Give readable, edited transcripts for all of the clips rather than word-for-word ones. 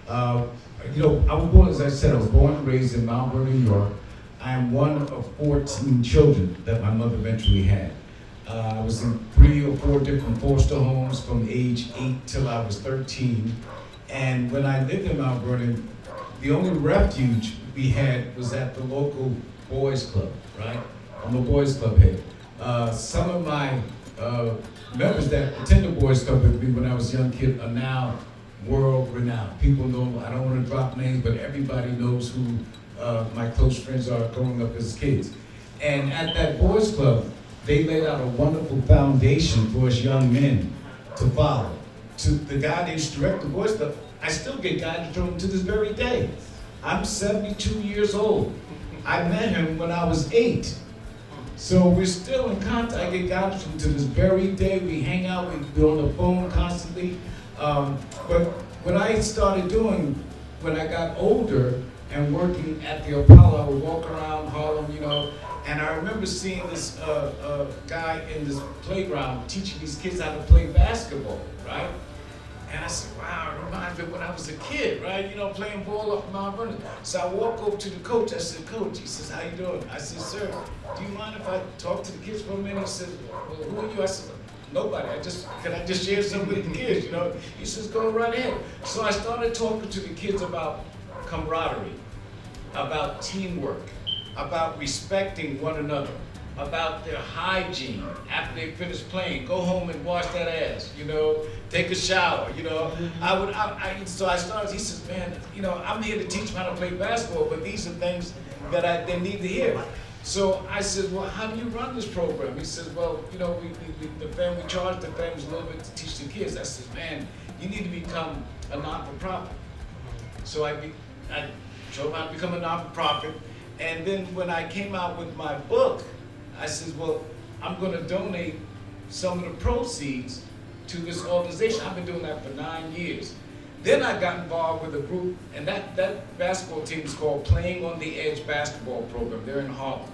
Uh, I was born, as I said, I was born and raised in Mount Vernon, New York. I am one of 14 children that my mother eventually had. I was in 3 or 4 different foster homes from age 8 till I was 13. And when I lived in Mount Vernon, the only refuge we had was at the local boys club, right? I'm a boys club head. Some of my members that attended boys club with me when I was a young kid are now world renowned. People know, I don't want to drop names, but everybody knows who my close friends are growing up as kids. And at that boys club, they laid out a wonderful foundation for us young men to follow. To the guy that used to direct the boys club, I still get guidance from him to this very day. I'm 72 years old. I met him when I was 8. So we're still in contact. I get guidance from him to this very day. We hang out, we're on the phone constantly. But what I started doing when I got older and working at the Apollo, I would walk around Harlem, and I remember seeing this guy in this playground teaching these kids how to play basketball, right? And I said, wow, it reminds me of when I was a kid, right? Playing ball up Mount Vernon. So I walk over to the coach. I said, Coach, he says, how you doing? I said, sir, do you mind if I talk to the kids for a minute? He said, well, who are you? I said, nobody. Can I just share something with the kids, He says, go right ahead. So I started talking to the kids about camaraderie, about teamwork, about respecting one another, about their hygiene after they finish playing. Go home and wash that ass, take a shower, So I started, he says, man, I'm here to teach them how to play basketball, but these are things that they need to hear. So I said, well, how do you run this program? He says, well, we charge the families a little bit to teach the kids. I said, man, you need to become a non-for-profit. So I showed them how to become a non-for-profit. And then when I came out with my book, I said, well, I'm going to donate some of the proceeds to this organization. I've been doing that for 9 years. Then I got involved with a group, and that basketball team is called Playing on the Edge Basketball Program. They're in Harlem.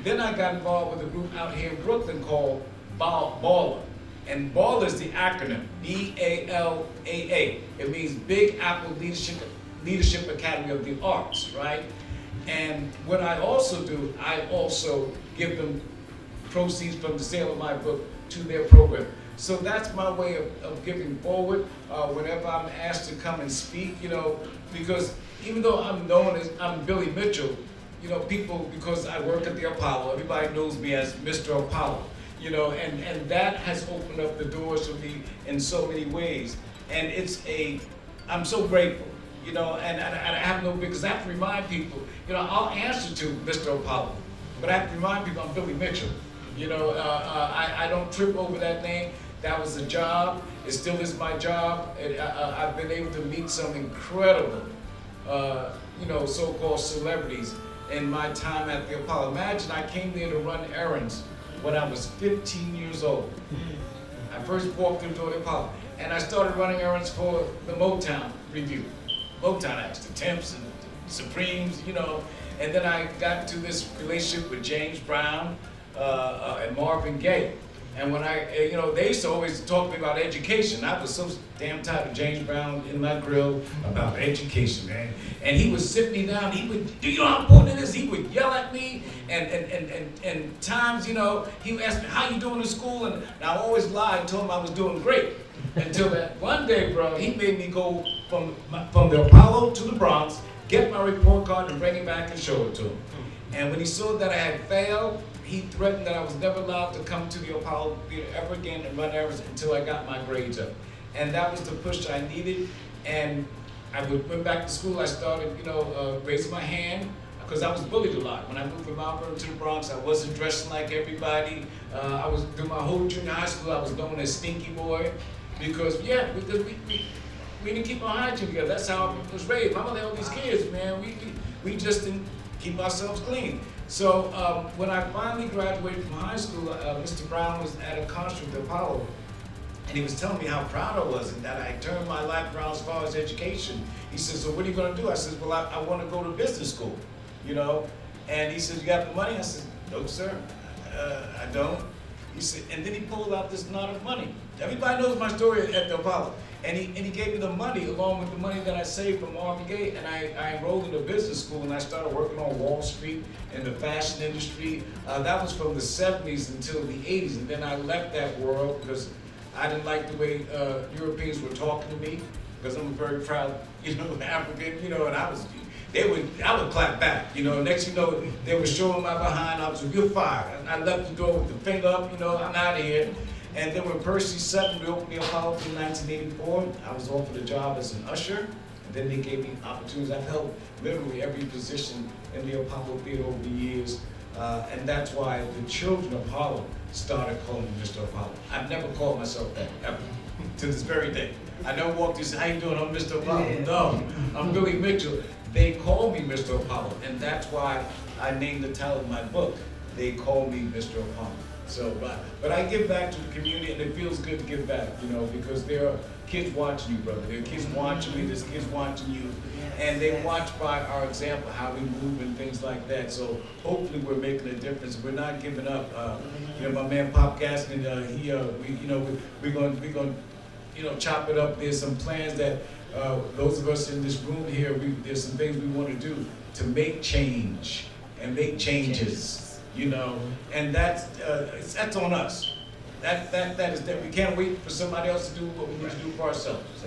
Then I got involved with a group out here in Brooklyn called BALLA. And BALLA is the acronym, BALAA. It means Big Apple Leadership Academy of the Arts, right? And what I also do, I also give them proceeds from the sale of my book to their program. So that's my way of giving forward whenever I'm asked to come and speak, because even though I'm known as, I'm Billy Mitchell, people, because I work at the Apollo, everybody knows me as Mr. Apollo, and that has opened up the doors for me in so many ways. And I'm so grateful. And I have because I have to remind people, I'll answer to Mr. Apollo, but I have to remind people I'm Billy Mitchell. I don't trip over that name. That was a job. It still is my job. I've been able to meet some incredible, so-called celebrities in my time at the Apollo. Imagine I came there to run errands when I was 15 years old. I first walked through the door of the Apollo, and I started running errands for the Motown Review. Motown acts, the Temps and the Supremes, and then I got into this relationship with James Brown and Marvin Gaye. And when they used to always talk to me about education. I was so damn tired of James Brown in my grill about education, man. And he would sit me down, he would, do you know how important it is? He would yell at me, and times, he would ask me, how you doing in school? And I always lied and told him I was doing great. Until that one day, bro, he made me go from the Apollo to the Bronx, get my report card and bring it back and show it to him. And when he saw that I had failed, he threatened that I was never allowed to come to the Apollo Theater ever again and run errands until I got my grades up. And that was the push I needed. And I went back to school. I started, raising my hand because I was bullied a lot. When I moved from Mount Vernon to the Bronx, I wasn't dressing like everybody. I was through my whole junior high school. I was known as Stinky Boy because we didn't keep our hygiene together. That's how I was raised. My mother had all these kids, man. We just didn't keep ourselves clean. So when I finally graduated from high school, Mr. Brown was at a concert at the Apollo, and he was telling me how proud I was and that I turned my life around as far as education. He said, so what are you going to do? I said, well, I want to go to business school, And he said, you got the money? I said, no, sir, I don't. He said, and then he pulled out this knot of money. Everybody knows my story at the Apollo. And he gave me the money along with the money that I saved from Marvin Gaye, and I enrolled in a business school, and I started working on Wall Street in the fashion industry. That was from the 70s until the 80s, and then I left that world because I didn't like the way Europeans were talking to me, because I'm a very proud, African, and I would clap back, next thing you know, they were showing my behind, I was like, you're fired. And I left the door with the finger up, I'm out of here. And then when Percy Sutton reopened the Apollo in 1984, I was offered a job as an usher, and then they gave me opportunities. I've held literally every position in the Apollo Theater over the years, and that's why the children of Apollo started calling me Mr. Apollo. I've never called myself that, ever, to this very day. I never walked in and said, how you doing, I'm Mr. Apollo. No, I'm Billy Mitchell. They call me Mr. Apollo, and that's why I named the title of my book, They Call Me Mr. Apollo. So, but I give back to the community, and it feels good to give back, because there are kids watching you, brother. There are kids watching me, there's kids watching you, and they watch by our example, how we move and things like that. So hopefully we're making a difference. We're not giving up. My man Pop Gaskin, we're going to chop it up. There's some plans that those of us in this room here, there's some things we want to do to make change and make changes. And that's on us. That is that we can't wait for somebody else to do what we need to do for ourselves. So.